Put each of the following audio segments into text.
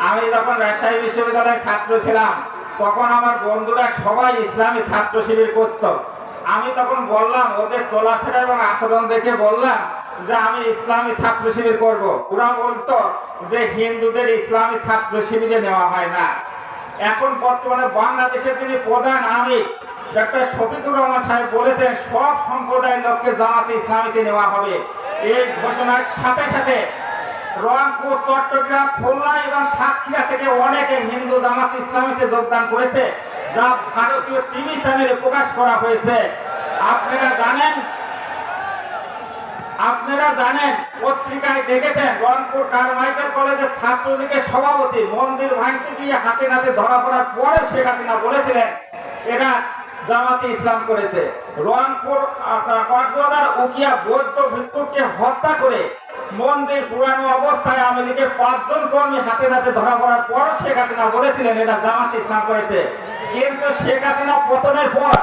আমি যখন রাজশাহী বিশ্ববিদ্যালয়ের ছাত্র ছিলাম তখন আমার বন্ধুরা সবাই ইসলামী ছাত্র শিবির করত। আমি তখন বললাম, ওদের চলাফেরা এবং আচরণ দেখে বললাম যে আমি ইসলামী ছাত্র শিবির করবো। ওরা বলতো যে হিন্দুদের ইসলামী ছাত্র শিবিরে নেওয়া হয় না। এখন বর্তমানে বাংলাদেশের যিনি প্রধান আমির ডক্টর শফিকুর রহমান সাহেব বলেছেন সব সম্প্রদায়ের লোককে জামাতে ইসলামীতে নেওয়া হবে। এই ঘোষণার সাথে সাথে রংপুর, চট্টগ্রাম, খুলনা এবং সাতক্ষীরা থেকে অনেকে হিন্দু জামাত ইসলামীতে যোগদান করেছে, যা ভারতীয় টিভি চ্যানেলে প্রকাশ করা হয়েছে। আপনারা জানেন পত্রিকায় দেখেছেন রংপুর কারমাইকেল কলেজের ছাত্রলীগের সভাপতি মন্দির ভাঙতে গিয়ে হাতে নাতে ধরা পড়ার পরে শেখ হাসিনা বলেছিলেন এরা জামাতে ইসলাম করেছে। রংপুর কক্সবাজার উকিয়া বৌদ্ধ ভিক্ষুককে হত্যা করে মন্দির পুরানো অবস্থায় আওয়ামী লীগের 5 জন কর্মী হাতে নাতে ধরা পড়ার পর শেখ হাসিনা বলেছিলেন এরা জামাতে ইসলাম করেছে। কিন্তু শেখ হাসিনা পতনের পর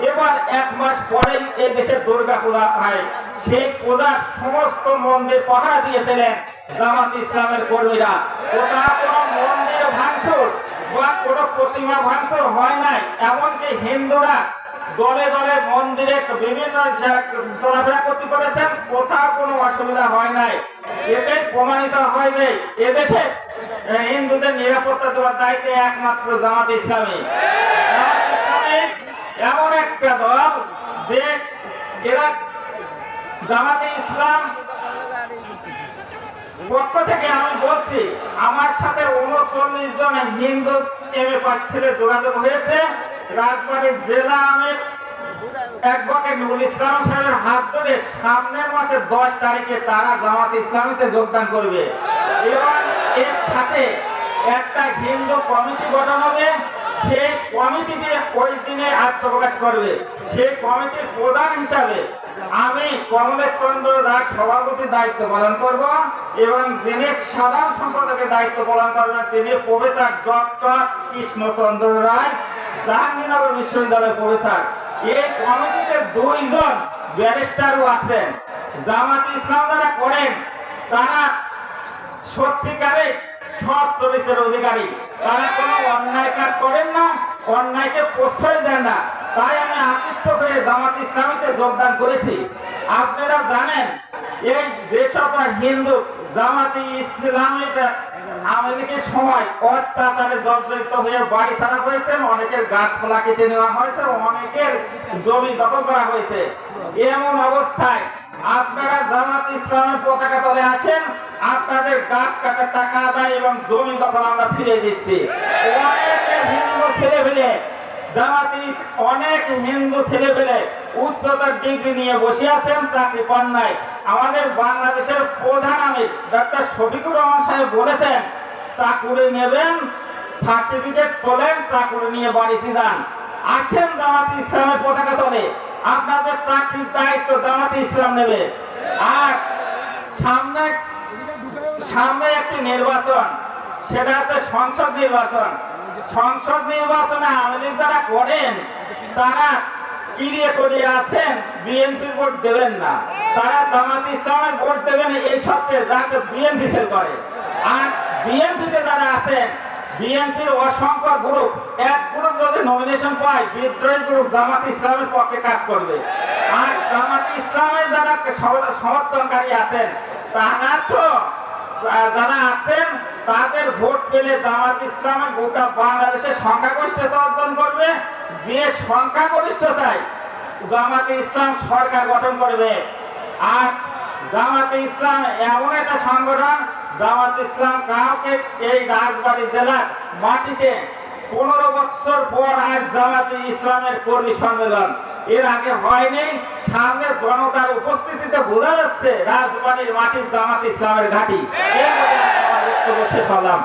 এবার 1 মাস পরেই এই দেশের দুর্গা পূজা হয়। সেই পূজার সমস্ত মন্দির পাহারা দিয়েছিলেন জামাত ইসলামের কর্মীরা। কোথাও কোনো মন্দির ভাঙচুর বা কোনো প্রতিমা ভাঙচুর হয় নাই। এমনকি হিন্দুরা দলে দলে মন্দিরে বিভিন্ন চলাফেরা করতে পেরেছেন, কোথাও কোনো অসুবিধা হয় নাই। এতে প্রমাণিত হয় যে এদেশে হিন্দুদের নিরাপত্তা দেওয়ার দায়িত্ব একমাত্র জামাত ইসলামী। এমন একটা দল যে এরা জামাতে ইসলাম পক্ষ থেকে আমি বলছি, আমার সাথে 39 জন হিন্দু এমএ ছেলে যোগাযোগ হয়েছে। রাজবাড়ীর জেলা আমির অ্যাডভোকেট নুরুল ইসলাম সাহেবের হাত ধরে সামনের মাসের 10 তারিখে তারা জামাতে ইসলামীতে যোগদান করবে এবং এর সাথে একটা হিন্দু কমিটি গঠন হবে। সেই কমিটিতে ওই দিনে আত্মপ্রকাশ করবে। সেই কমিটির প্রধান হিসাবে আমি কমলেশ চন্দ্র দাস সভাপতির দায়িত্ব পালন করব এবং যিনি সাধারণ সম্পাদকের দায়িত্ব পালন করবেন তিনি প্রফেসর ডক্টর কৃষ্ণচন্দ্র রায়, জাহাঙ্গীরনগর বিশ্ববিদ্যালয়ের প্রফেসর। এই কমিটিতে 2 জন ব্যারিস্টারও আছেন। জামাত ইসলাম যারা করেন তারা সত্যিকারে সৎ চরিত্রের অধিকারী, তারা কোনো অন্যায় কাজ করেন না, অন্যায়কে প্রশ্রয় দেন না। তাই আমি আকৃষ্ট হয়ে জামাত ইসলামীতে যোগদান করেছি। আপনারা জানেন এই যেসব হিন্দু জামাতে ইসলামীতে আওয়ামী লীগের সময় অত্যাচারে জর্জরিত হয়ে বাড়ি ছাড়া হয়েছে, অনেকের গাছপালা কেটে নেওয়া হয়েছে, অনেকের জমি দখল করা হয়েছে। এমন অবস্থায় আপনারা জামাত ইসলামের পতাকা তলে আসেন, আপনাদের গাছ কাটার টাকা আদায় এবং জমি দখল আমরা ফিরিয়ে দিচ্ছি। অনেক হিন্দু ছেলে পেলে উচ্চতর ডিগ্রি নিয়ে বসে আছেন, চাকরি পান নাই। আমাদের বাংলাদেশের প্রধান আমির ডক্টর শফিকুর রহমান সাহেব বলেছেন চাকুরি নেবেন, সার্টিফিকেট তোলেন, চাকুরি নিয়ে বাড়িতে যান। আসেন জামাত ইসলামের পতাকা তলে, আপনাদের চাকরির দায়িত্ব জামাতে ইসলাম নেবে। আর সামনে একটি নির্বাচন, সেটা হচ্ছে সংসদ নির্বাচন। সংসদ নির্বাচনে আওয়ামী লীগ যারা করেন তারা কিরিয়ে করিয়ে আছেন, বিএনপির ভোট দেবেন না, তারা জামাত ইসলামের ভোট দেবেন এই সত্ত্বে যাতে বিএনপি ফেল করে। আর বিএনপিতে যারা আছেন, বিএনপির অসংখ্য গ্রুপ, এক গ্রুপ যদি নমিনেশন পায় বিদ্রোহী গ্রুপ জামাত ইসলামের পক্ষে কাজ করবে। আর জামাত ইসলামের যারা সমর্থনকারী আছেন তারা তো যারা আছেন তাদের ভোট পেলে জামাত ইসলামের গোটা বাংলাদেশে সংখ্যাগরিষ্ঠতা অর্জন করবে। যে সংখ্যাগরিষ্ঠতায় জামাতে ইসলাম সরকার গঠন করবে। আর জামাতে ইসলাম এমন একটা সংগঠন, জামাত ইসলাম কাউকে এই রাজবাড়ী জেলার মাটিতে 15 বছর পর আজ জামাতে ইসলামের কর্মী সম্মেলন, এর আগে হয়নি। সামনে জনতার উপস্থিতিতে বোঝা যাচ্ছে রাজবাড়ীর মাটির জামাত ইসলামের ঘাঁটি। শেষ হলাম।